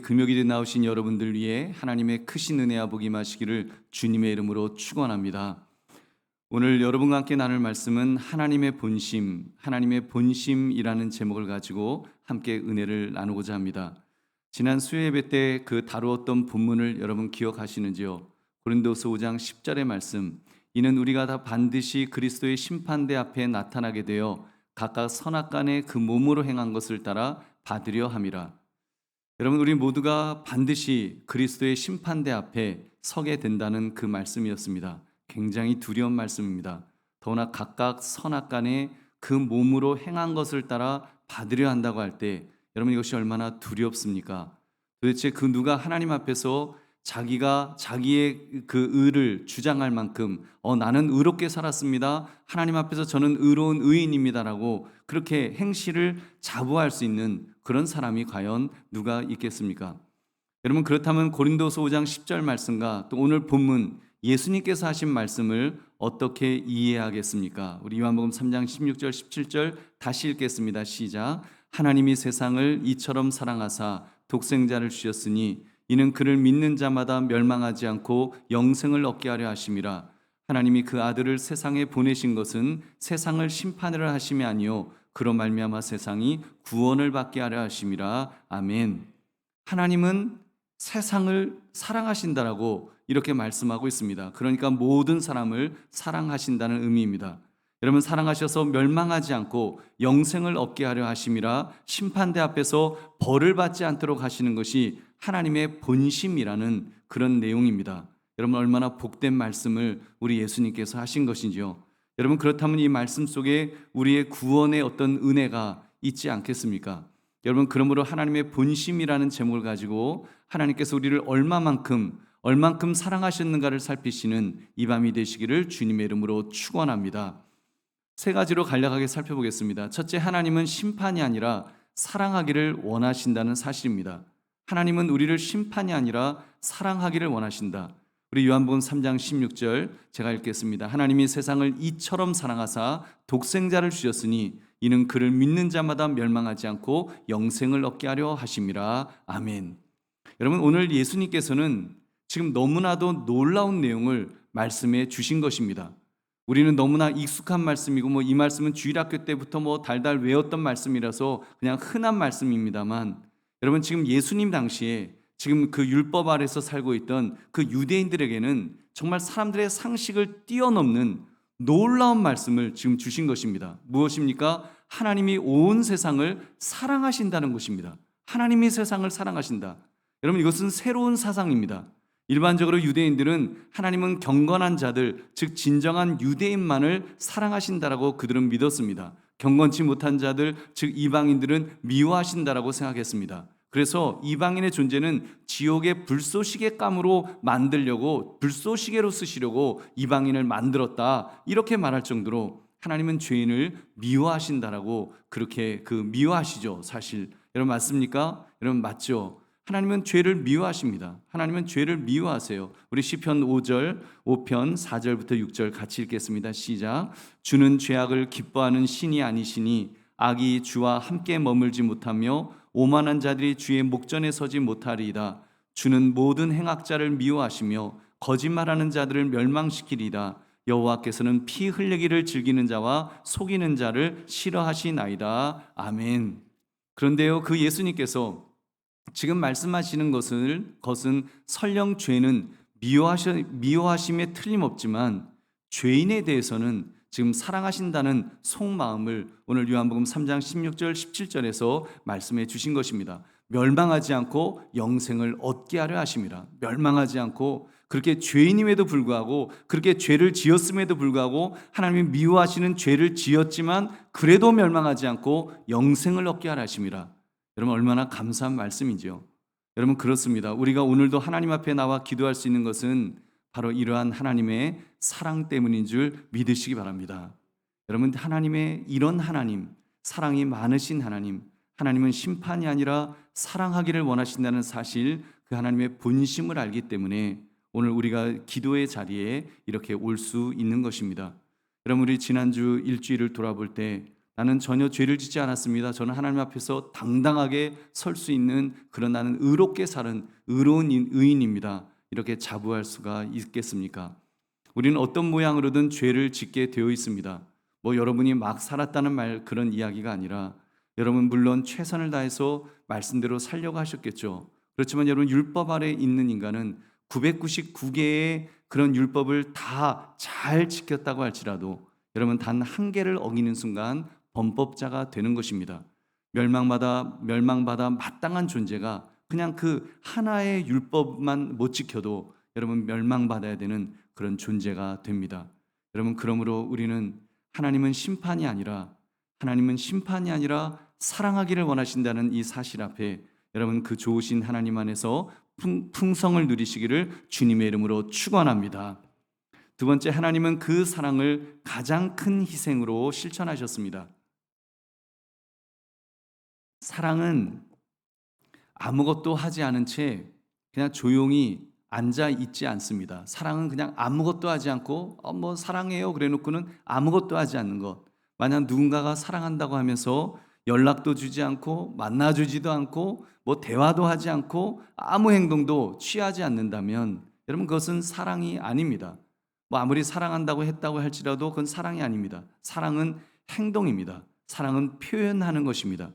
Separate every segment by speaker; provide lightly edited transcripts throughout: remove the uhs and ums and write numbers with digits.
Speaker 1: 금요일에 나오신 여러분들 위해 하나님의 크신 은혜와 복이 임하시기를 주님의 이름으로 축원합니다. 오늘 여러분과 함께 나눌 말씀은 하나님의 본심이라는 제목을 가지고 함께 은혜를 나누고자 합니다. 지난 수요 예배 때 그 다루었던 본문을 여러분 기억하시는지요? 고린도서 5장 10절의 말씀, 이는 우리가 다 반드시 그리스도의 심판대 앞에 나타나게 되어 각각 선악간에 그 몸으로 행한 것을 따라 받으려 함이라. 여러분, 우리 모두가 반드시 그리스도의 심판대 앞에 서게 된다는 그 말씀이었습니다. 굉장히 두려운 말씀입니다. 더구나 각각 선악간에 그 몸으로 행한 것을 따라 받으려 한다고 할 때 여러분, 이것이 얼마나 두렵습니까? 도대체 그 누가 하나님 앞에서 자기가 자기의 그 의를 주장할 만큼 나는 의롭게 살았습니다, 하나님 앞에서 저는 의로운 의인입니다라고 그렇게 행실을 자부할 수 있는 그런 사람이 과연 누가 있겠습니까? 여러분, 그렇다면 고린도서 5장 10절 말씀과 또 오늘 본문 예수님께서 하신 말씀을 어떻게 이해하겠습니까? 우리 요한복음 3장 16절 17절 다시 읽겠습니다. 시작. 하나님이 세상을 이처럼 사랑하사 독생자를 주셨으니 이는 그를 믿는 자마다 멸망하지 않고 영생을 얻게 하려 하심이라. 하나님이 그 아들을 세상에 보내신 것은 세상을 심판하려 하심이 아니요 그로 말미암아 세상이 구원을 받게 하려 하심이라. 아멘. 하나님은 세상을 사랑하신다라고 이렇게 말씀하고 있습니다. 그러니까 모든 사람을 사랑하신다는 의미입니다. 여러분, 사랑하셔서 멸망하지 않고 영생을 얻게 하려 하심이라. 심판대 앞에서 벌을 받지 않도록 하시는 것이 하나님의 본심이라는 그런 내용입니다. 여러분, 얼마나 복된 말씀을 우리 예수님께서 하신 것인지요. 여러분, 그렇다면 이 말씀 속에 우리의 구원의 어떤 은혜가 있지 않겠습니까? 여러분, 그러므로 하나님의 본심이라는 제목을 가지고 하나님께서 우리를 얼마만큼 사랑하셨는가를 살피시는 이 밤이 되시기를 주님의 이름으로 축원합니다. 세 가지로 간략하게 살펴보겠습니다. 첫째, 하나님은 심판이 아니라 사랑하기를 원하신다는 사실입니다. 하나님은 우리를 심판이 아니라 사랑하기를 원하신다. 우리 요한복음 3장 16절 제가 읽겠습니다. 하나님이 세상을 이처럼 사랑하사 독생자를 주셨으니 이는 그를 믿는 자마다 멸망하지 않고 영생을 얻게 하려 하심이라. 아멘. 여러분, 오늘 예수님께서는 지금 너무나도 놀라운 내용을 말씀해 주신 것입니다. 우리는 너무나 익숙한 말씀이고 이 말씀은 주일학교 때부터 달달 외웠던 말씀이라서 그냥 흔한 말씀입니다만, 여러분, 지금 예수님 당시에 지금 그 율법 아래서 살고 있던 그 유대인들에게는 정말 사람들의 상식을 뛰어넘는 놀라운 말씀을 지금 주신 것입니다. 무엇입니까? 하나님이 온 세상을 사랑하신다는 것입니다. 하나님이 세상을 사랑하신다. 여러분, 이것은 새로운 사상입니다. 일반적으로 유대인들은 하나님은 경건한 자들, 즉 진정한 유대인만을 사랑하신다라고 그들은 믿었습니다. 경건치 못한 자들, 즉 이방인들은 미워하신다라고 생각했습니다. 그래서 이방인의 존재는 지옥의 불쏘시개 감으로 만들려고, 불쏘시개로 쓰시려고 이방인을 만들었다, 이렇게 말할 정도로 하나님은 죄인을 미워하신다라고 그렇게 미워하시죠. 사실 여러분, 맞습니까? 여러분, 맞죠? 하나님은 죄를 미워하십니다. 하나님은 죄를 미워하세요. 우리 시편 5편 4절부터 6절 같이 읽겠습니다. 시작. 주는 죄악을 기뻐하는 신이 아니시니 악이 주와 함께 머물지 못하며 오만한 자들이 주의 목전에 서지 못하리이다. 주는 모든 행악자를 미워하시며 거짓말하는 자들을 멸망시키리이다. 여호와께서는 피 흘리기를 즐기는 자와 속이는 자를 싫어하시나이다. 아멘. 그런데요, 그 예수님께서 지금 말씀하시는 것은 설령 죄는 미워하심에 틀림없지만 죄인에 대해서는 지금 사랑하신다는 속마음을 오늘 요한복음 3장 16절 17절에서 말씀해 주신 것입니다. 멸망하지 않고 영생을 얻게 하려 하심이라. 멸망하지 않고, 그렇게 죄인임에도 불구하고, 그렇게 죄를 지었음에도 불구하고 하나님이 미워하시는 죄를 지었지만 그래도 멸망하지 않고 영생을 얻게 하려 하심이라. 여러분, 얼마나 감사한 말씀이죠. 여러분, 그렇습니다. 우리가 오늘도 하나님 앞에 나와 기도할 수 있는 것은 바로 이러한 하나님의 사랑 때문인 줄 믿으시기 바랍니다. 여러분, 하나님의 이런 하나님, 사랑이 많으신 하나님, 하나님은 심판이 아니라 사랑하기를 원하신다는 사실, 그 하나님의 본심을 알기 때문에 오늘 우리가 기도의 자리에 이렇게 올 수 있는 것입니다. 여러분, 우리 지난주 일주일을 돌아볼 때 나는 전혀 죄를 짓지 않았습니다. 저는 하나님 앞에서 당당하게 설 수 있는 그런 나는 의롭게 사는 의로운 의인입니다. 이렇게 자부할 수가 있겠습니까? 우리는 어떤 모양으로든 죄를 짓게 되어 있습니다. 뭐 여러분이 막 살았다는 말 그런 이야기가 아니라 여러분 물론 최선을 다해서 말씀대로 살려고 하셨겠죠. 그렇지만 여러분 율법 아래 있는 인간은 999개의 그런 율법을 다 잘 지켰다고 할지라도 여러분 단 한 개를 어기는 순간 범법자가 되는 것입니다. 멸망받아 마땅한 존재가 그냥 그 하나의 율법만 못 지켜도 여러분 멸망받아야 되는 그런 존재가 됩니다. 여러분 그러므로 우리는 하나님은 심판이 아니라 사랑하기를 원하신다는 이 사실 앞에 여러분 그 좋으신 하나님 안에서 풍성을 누리시기를 주님의 이름으로 축원합니다. 두 번째, 하나님은 그 사랑을 가장 큰 희생으로 실천하셨습니다. 사랑은 아무것도 하지 않은 채 그냥 조용히 앉아 있지 않습니다. 사랑은 그냥 아무것도 하지 않고 뭐 사랑해요 그래 놓고는 아무것도 하지 않는 것. 만약 누군가가 사랑한다고 하면서 연락도 주지 않고 만나주지도 않고 뭐 대화도 하지 않고 아무 행동도 취하지 않는다면 여러분 그것은 사랑이 아닙니다. 뭐 아무리 사랑한다고 했다고 할지라도 그건 사랑이 아닙니다. 사랑은 행동입니다. 사랑은 표현하는 것입니다.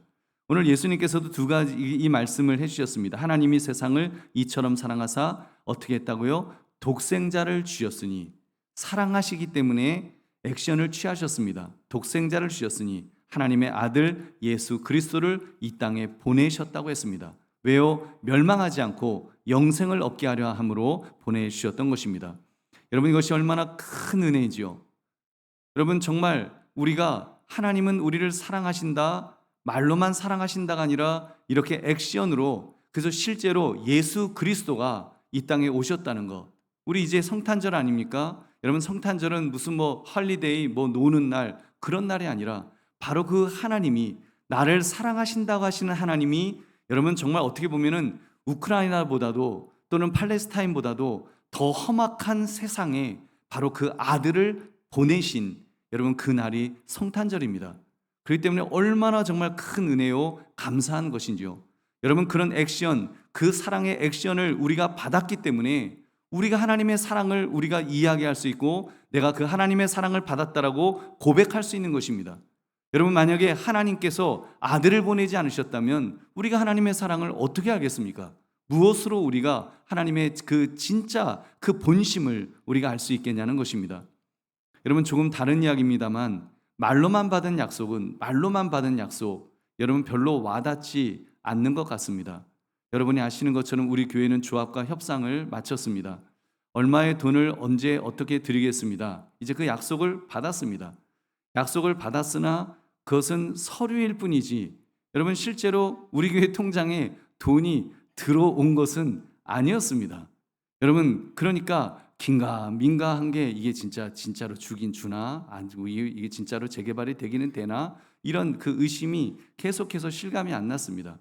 Speaker 1: 오늘 예수님께서도 두 가지 이 말씀을 해주셨습니다. 하나님이 세상을 이처럼 사랑하사 어떻게 했다고요? 독생자를 주셨으니, 사랑하시기 때문에 액션을 취하셨습니다. 독생자를 주셨으니 하나님의 아들 예수 그리스도를 이 땅에 보내셨다고 했습니다. 왜요? 멸망하지 않고 영생을 얻게 하려 함으로 보내주셨던 것입니다. 여러분 이것이 얼마나 큰 은혜이지요. 여러분 정말 우리가 하나님은 우리를 사랑하신다, 말로만 사랑하신다가 아니라 이렇게 액션으로, 그래서 실제로 예수 그리스도가 이 땅에 오셨다는 것. 우리 이제 성탄절 아닙니까? 여러분 성탄절은 무슨 뭐 헐리데이 뭐 노는 날 그런 날이 아니라 바로 그 하나님이, 나를 사랑하신다고 하시는 하나님이 여러분 정말 어떻게 보면은 우크라이나보다도 또는 팔레스타인보다도 더 험악한 세상에 바로 그 아들을 보내신 여러분 그 날이 성탄절입니다. 그렇기 때문에 얼마나 정말 큰 은혜요 감사한 것인지요. 여러분 그런 액션, 그 사랑의 액션을 우리가 받았기 때문에 우리가 하나님의 사랑을 우리가 이야기할 수 있고 내가 그 하나님의 사랑을 받았다라고 고백할 수 있는 것입니다. 여러분 만약에 하나님께서 아들을 보내지 않으셨다면 우리가 하나님의 사랑을 어떻게 알겠습니까? 무엇으로 우리가 하나님의 그 진짜 그 본심을 우리가 알 수 있겠냐는 것입니다. 여러분 조금 다른 이야기입니다만 말로만 받은 약속 여러분 별로 와닿지 않는 것 같습니다. 여러분이 아시는 것처럼 우리 교회는 조합과 협상을 마쳤습니다. 얼마의 돈을 언제 어떻게 드리겠습니다. 이제 그 약속을 받았습니다. 약속을 받았으나 그것은 서류일 뿐이지 여러분 실제로 우리 교회 통장에 돈이 들어온 것은 아니었습니다. 여러분 그러니까 긴가민가한 게 이게 진짜로 주긴 주나, 이게 진짜로 재개발이 되기는 되나, 이런 그 의심이 계속해서 실감이 안 났습니다.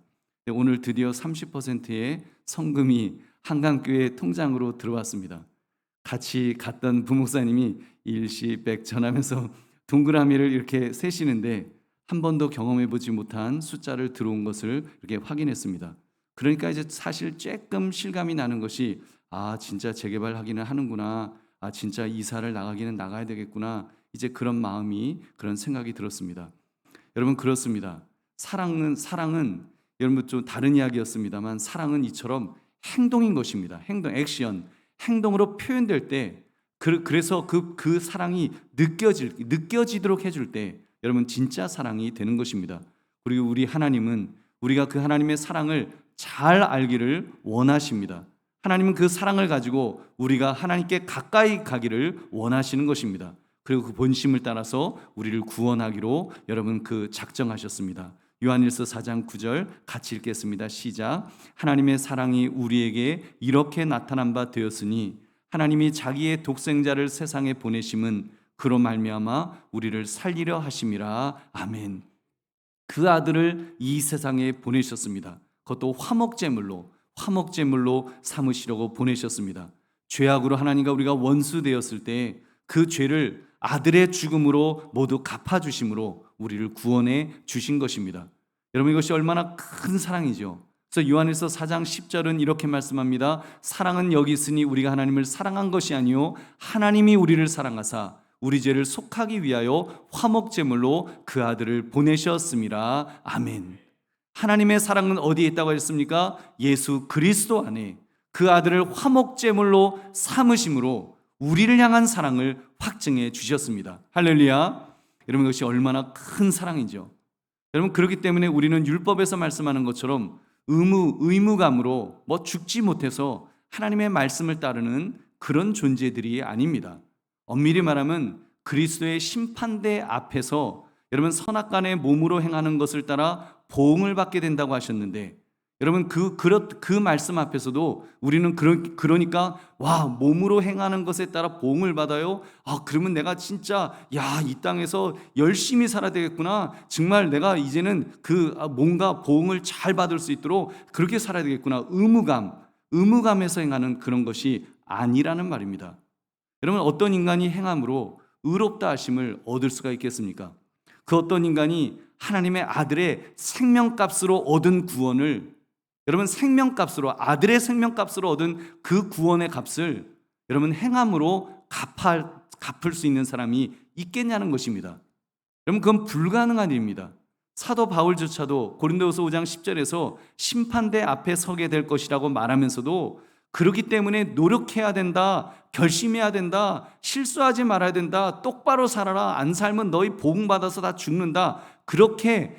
Speaker 1: 오늘 드디어 30%의 성금이 한강교회 통장으로 들어왔습니다. 같이 갔던 부목사님이 일시백전하면서 동그라미를 이렇게 세시는데 한 번도 경험해보지 못한 숫자를 들어온 것을 이렇게 확인했습니다. 그러니까 이제 사실 조금 실감이 나는 것이 진짜 재개발하기는 하는구나, 진짜 이사를 나가기는 나가야 되겠구나, 이제 그런 마음이, 그런 생각이 들었습니다. 여러분 그렇습니다. 사랑은 여러분 좀 다른 이야기였습니다만 사랑은 이처럼 행동인 것입니다. 행동, 액션, 행동으로 표현될 때 그래서 그 사랑이 느껴지도록 해줄 때 여러분 진짜 사랑이 되는 것입니다. 그리고 우리 하나님은 우리가 그 하나님의 사랑을 잘 알기를 원하십니다. 하나님은 그 사랑을 가지고 우리가 하나님께 가까이 가기를 원하시는 것입니다. 그리고 그 본심을 따라서 우리를 구원하기로 여러분 그 작정하셨습니다. 요한일서 4장 9절 같이 읽겠습니다. 시작. 하나님의 사랑이 우리에게 이렇게 나타난 바 되었으니 하나님이 자기의 독생자를 세상에 보내심은 그로 말미암아 우리를 살리려 하심이라. 아멘. 그 아들을 이 세상에 보내셨습니다. 그것도 화목제물로 삼으시려고 보내셨습니다. 죄악으로 하나님과 우리가 원수 되었을 때 그 죄를 아들의 죽음으로 모두 갚아주심으로 우리를 구원해 주신 것입니다. 여러분, 이것이 얼마나 큰 사랑이죠. 그래서 요한일서 4장 10절은 이렇게 말씀합니다. 사랑은 여기 있으니 우리가 하나님을 사랑한 것이 아니요 하나님이 우리를 사랑하사 우리 죄를 속하기 위하여 화목제물로 그 아들을 보내셨음이라. 아멘. 하나님의 사랑은 어디에 있다고 했습니까? 예수 그리스도 안에 그 아들을 화목제물로 삼으심으로 우리를 향한 사랑을 확증해 주셨습니다. 할렐루야. 여러분, 이것이 얼마나 큰 사랑이죠. 여러분, 그렇기 때문에 우리는 율법에서 말씀하는 것처럼 의무감으로 죽지 못해서 하나님의 말씀을 따르는 그런 존재들이 아닙니다. 엄밀히 말하면 그리스도의 심판대 앞에서 여러분 선악간의 몸으로 행하는 것을 따라 보응을 받게 된다고 하셨는데, 여러분 그 말씀 앞에서도 우리는 그러니까 몸으로 행하는 것에 따라 보응을 받아요. 그러면 내가 진짜 이 땅에서 열심히 살아야 되겠구나. 정말 내가 이제는 뭔가 보응을 잘 받을 수 있도록 그렇게 살아야 되겠구나. 의무감에서 행하는 그런 것이 아니라는 말입니다. 여러분, 어떤 인간이 행함으로 의롭다 하심을 얻을 수가 있겠습니까? 그 어떤 인간이 하나님의 아들의 생명값으로 얻은 구원을, 여러분 생명값으로, 아들의 생명값으로 얻은 그 구원의 값을 여러분 행함으로 갚을 수 있는 사람이 있겠냐는 것입니다. 여러분, 그건 불가능한 일입니다. 사도 바울조차도 고린도후서 5장 10절에서 심판대 앞에 서게 될 것이라고 말하면서도 그렇기 때문에 노력해야 된다, 결심해야 된다, 실수하지 말아야 된다, 똑바로 살아라, 안 살면 너희 보응받아서 다 죽는다, 그렇게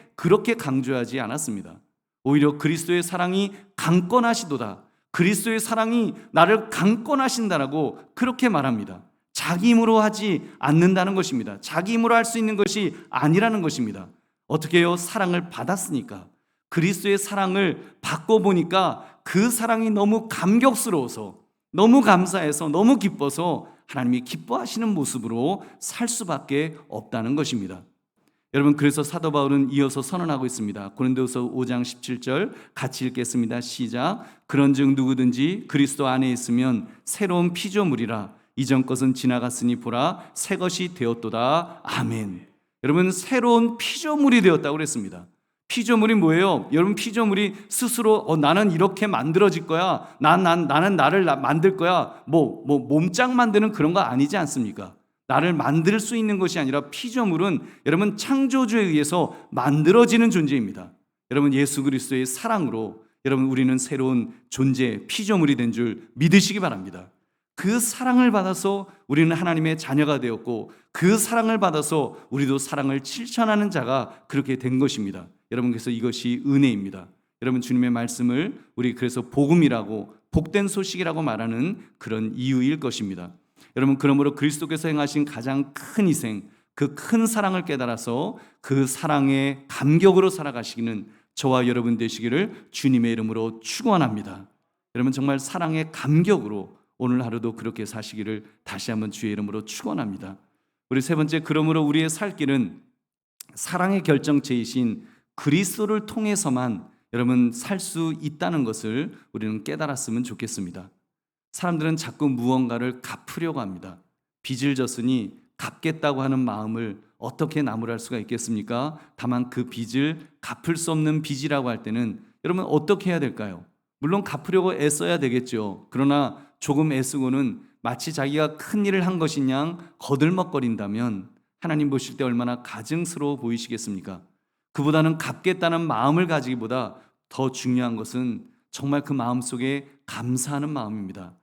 Speaker 1: 강조하지 않았습니다. 오히려 그리스도의 사랑이 강권하시도다, 그리스도의 사랑이 나를 강권하신다라고 그렇게 말합니다. 자기 힘으로 하지 않는다는 것입니다. 자기 힘으로 할 수 있는 것이 아니라는 것입니다. 어떻게 해요? 사랑을 받았으니까. 그리스도의 사랑을 받고 보니까 그 사랑이 너무 감격스러워서, 너무 감사해서, 너무 기뻐서 하나님이 기뻐하시는 모습으로 살 수밖에 없다는 것입니다. 여러분, 그래서 사도 바울은 이어서 선언하고 있습니다. 고린도후서 5장 17절 같이 읽겠습니다. 시작. 그런즉 누구든지 그리스도 안에 있으면 새로운 피조물이라. 이전 것은 지나갔으니 보라 새 것이 되었도다. 아멘. 여러분, 새로운 피조물이 되었다고 그랬습니다. 피조물이 뭐예요? 여러분, 피조물이 스스로 나는 이렇게 만들어질 거야, 나는 나를 만들 거야, 몸짱 만드는 그런 거 아니지 않습니까? 나를 만들 수 있는 것이 아니라 피조물은 여러분 창조주에 의해서 만들어지는 존재입니다. 여러분, 예수 그리스도의 사랑으로 여러분 우리는 새로운 존재, 피조물이 된 줄 믿으시기 바랍니다. 그 사랑을 받아서 우리는 하나님의 자녀가 되었고, 그 사랑을 받아서 우리도 사랑을 실천하는 자가 그렇게 된 것입니다. 여러분, 그래서 이것이 은혜입니다. 여러분, 주님의 말씀을 우리 그래서 복음이라고, 복된 소식이라고 말하는 그런 이유일 것입니다. 여러분, 그러므로 그리스도께서 행하신 가장 큰 희생, 그 큰 사랑을 깨달아서 그 사랑의 감격으로 살아가시기는 저와 여러분 되시기를 주님의 이름으로 축원합니다. 여러분, 정말 사랑의 감격으로 오늘 하루도 그렇게 사시기를 다시 한번 주의 이름으로 축원합니다. 우리 세 번째, 그러므로 우리의 살 길은 사랑의 결정체이신 그리스도를 통해서만 여러분 살 수 있다는 것을 우리는 깨달았으면 좋겠습니다. 사람들은 자꾸 무언가를 갚으려고 합니다. 빚을 졌으니 갚겠다고 하는 마음을 어떻게 나무랄 수가 있겠습니까? 다만 그 빚을 갚을 수 없는 빚이라고 할 때는 여러분 어떻게 해야 될까요? 물론 갚으려고 애써야 되겠죠. 그러나 조금 애쓰고는 마치 자기가 큰 일을 한 것인 양 거들먹거린다면 하나님 보실 때 얼마나 가증스러워 보이시겠습니까? 그보다는 갚겠다는 마음을 가지기보다 더 중요한 것은 정말 그 마음 속에 감사하는 마음입니다.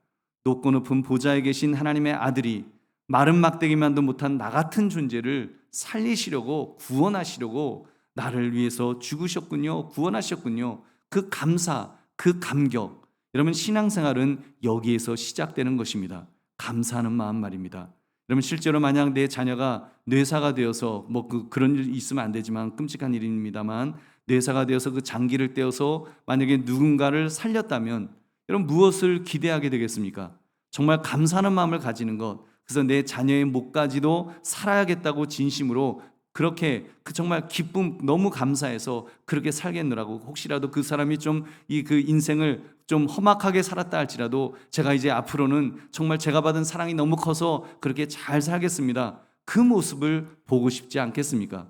Speaker 1: 높고 높은 보좌에 계신 하나님의 아들이 마른 막대기만도 못한 나 같은 존재를 살리시려고, 구원하시려고 나를 위해서 죽으셨군요, 구원하셨군요. 그 감사, 그 감격, 여러분 신앙생활은 여기에서 시작되는 것입니다. 감사하는 마음 말입니다. 여러분, 실제로 만약 내 자녀가 뇌사가 되어서 그런 일 있으면 안 되지만 끔찍한 일입니다만, 뇌사가 되어서 그 장기를 떼어서 만약에 누군가를 살렸다면 여러분 무엇을 기대하게 되겠습니까? 정말 감사하는 마음을 가지는 것, 그래서 내 자녀의 목까지도 살아야겠다고 진심으로 그렇게 정말 기쁨, 너무 감사해서 그렇게 살겠느라고, 혹시라도 그 사람이 좀 그 인생을 좀 험악하게 살았다 할지라도 제가 이제 앞으로는 정말 제가 받은 사랑이 너무 커서 그렇게 잘 살겠습니다. 그 모습을 보고 싶지 않겠습니까?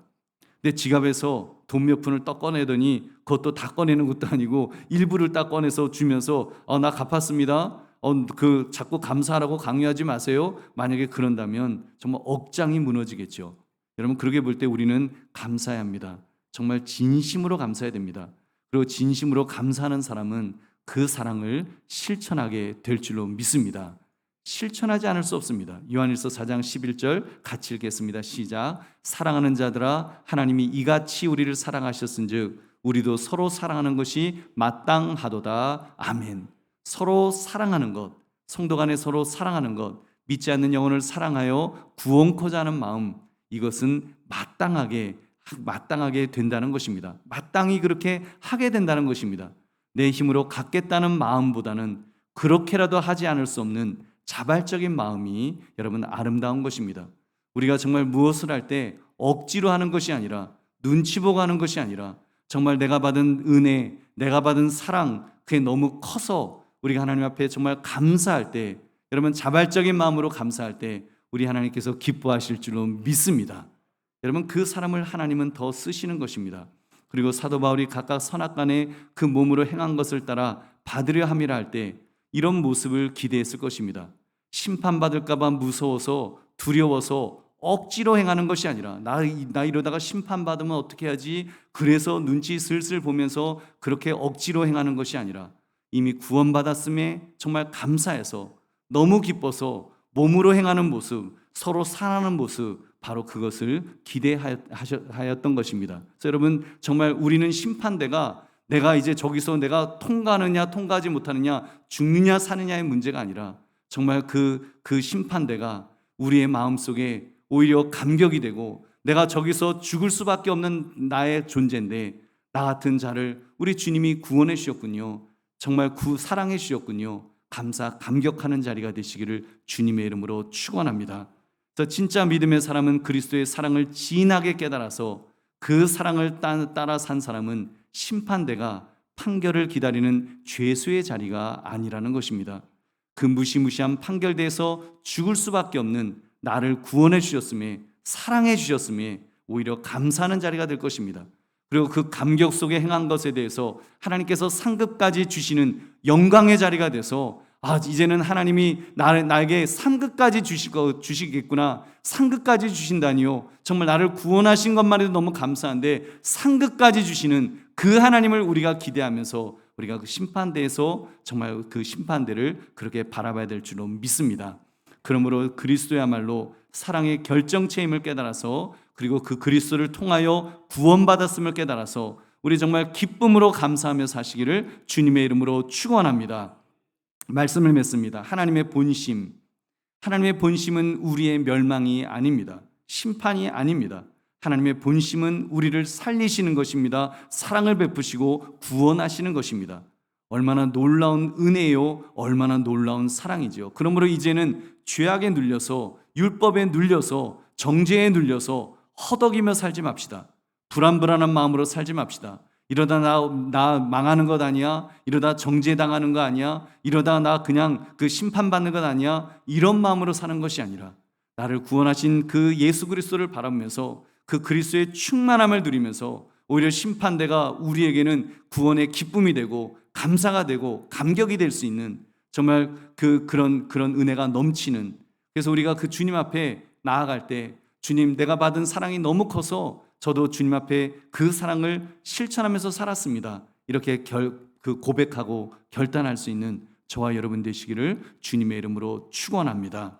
Speaker 1: 내 지갑에서 돈 몇 푼을 떡 꺼내더니 그것도 다 꺼내는 것도 아니고 일부를 딱 꺼내서 주면서 나 갚았습니다. 자꾸 감사하라고 강요하지 마세요. 만약에 그런다면 정말 억장이 무너지겠죠. 여러분, 그렇게 볼 때 우리는 감사해야 합니다. 정말 진심으로 감사해야 됩니다. 그리고 진심으로 감사하는 사람은 그 사랑을 실천하게 될 줄로 믿습니다. 실천하지 않을 수 없습니다. 요한일서 4장 11절 같이 읽겠습니다. 시작. 사랑하는 자들아, 하나님이 이같이 우리를 사랑하셨은즉 우리도 서로 사랑하는 것이 마땅하도다. 아멘. 서로 사랑하는 것, 성도 간에 서로 사랑하는 것, 믿지 않는 영혼을 사랑하여 구원코자 하는 마음, 이것은 마땅하게 된다는 것입니다. 마땅히 그렇게 하게 된다는 것입니다. 내 힘으로 갖겠다는 마음보다는 그렇게라도 하지 않을 수 없는 자발적인 마음이 여러분 아름다운 것입니다. 우리가 정말 무엇을 할 때 억지로 하는 것이 아니라, 눈치 보고 하는 것이 아니라, 정말 내가 받은 은혜, 내가 받은 사랑, 그게 너무 커서 우리가 하나님 앞에 정말 감사할 때, 여러분 자발적인 마음으로 감사할 때 우리 하나님께서 기뻐하실 줄로 믿습니다. 여러분, 그 사람을 하나님은 더 쓰시는 것입니다. 그리고 사도 바울이 각각 선악간에 그 몸으로 행한 것을 따라 받으려 함이라 할 때 이런 모습을 기대했을 것입니다. 심판받을까 봐 무서워서, 두려워서 억지로 행하는 것이 아니라, 나 이러다가 심판받으면 어떻게 하지? 그래서 눈치 슬슬 보면서 그렇게 억지로 행하는 것이 아니라, 이미 구원받았음에 정말 감사해서, 너무 기뻐서 몸으로 행하는 모습, 서로 사랑하는 모습, 바로 그것을 기대하였던 것입니다. 그래서 여러분, 정말 우리는 심판대가 내가 이제 저기서 내가 통과하느냐 통과하지 못하느냐, 죽느냐 사느냐의 문제가 아니라, 정말 그 심판대가 우리의 마음속에 오히려 감격이 되고, 내가 저기서 죽을 수밖에 없는 나의 존재인데 나 같은 자를 우리 주님이 구원해 주셨군요. 정말 사랑해 주셨군요. 감격하는 자리가 되시기를 주님의 이름으로 축원합니다. 그래서 진짜 믿음의 사람은 그리스도의 사랑을 진하게 깨달아서 그 사랑을 따라 산 사람은 심판대가 판결을 기다리는 죄수의 자리가 아니라는 것입니다. 그 무시무시한 판결대에서 죽을 수밖에 없는 나를 구원해 주셨음에, 사랑해 주셨음에 오히려 감사하는 자리가 될 것입니다. 그리고 그 감격 속에 행한 것에 대해서 하나님께서 상급까지 주시는 영광의 자리가 돼서, 이제는 하나님이 나에게 상급까지 주시겠구나, 상급까지 주신다니요, 정말 나를 구원하신 것만 해도 너무 감사한데 상급까지 주시는 그 하나님을 우리가 기대하면서 우리가 그 심판대에서 정말 그 심판대를 그렇게 바라봐야 될 줄로 믿습니다. 그러므로 그리스도야말로 사랑의 결정체임을 깨달아서, 그리고 그 그리스도를 통하여 구원받았음을 깨달아서 우리 정말 기쁨으로 감사하며 사시기를 주님의 이름으로 축원합니다. 말씀을 맺습니다. 하나님의 본심은 우리의 멸망이 아닙니다. 심판이 아닙니다. 하나님의 본심은 우리를 살리시는 것입니다. 사랑을 베푸시고 구원하시는 것입니다. 얼마나 놀라운 은혜요, 얼마나 놀라운 사랑이죠. 그러므로 이제는 죄악에 눌려서, 율법에 눌려서, 정죄에 눌려서 허덕이며 살지 맙시다. 불안한 마음으로 살지 맙시다. 이러다 나 망하는 것 아니야? 이러다 정죄당하는 거 아니야? 이러다 나 그냥 그 심판받는 것 아니야? 이런 마음으로 사는 것이 아니라, 나를 구원하신 그 예수 그리스도를 바라보면서 그 그리스도의 충만함을 누리면서 오히려 심판대가 우리에게는 구원의 기쁨이 되고 감사가 되고 감격이 될 수 있는, 정말 그런 은혜가 넘치는, 그래서 우리가 그 주님 앞에 나아갈 때, 주님, 내가 받은 사랑이 너무 커서 저도 주님 앞에 그 사랑을 실천하면서 살았습니다, 이렇게 고백하고 결단할 수 있는 저와 여러분 되시기를 주님의 이름으로 축원합니다.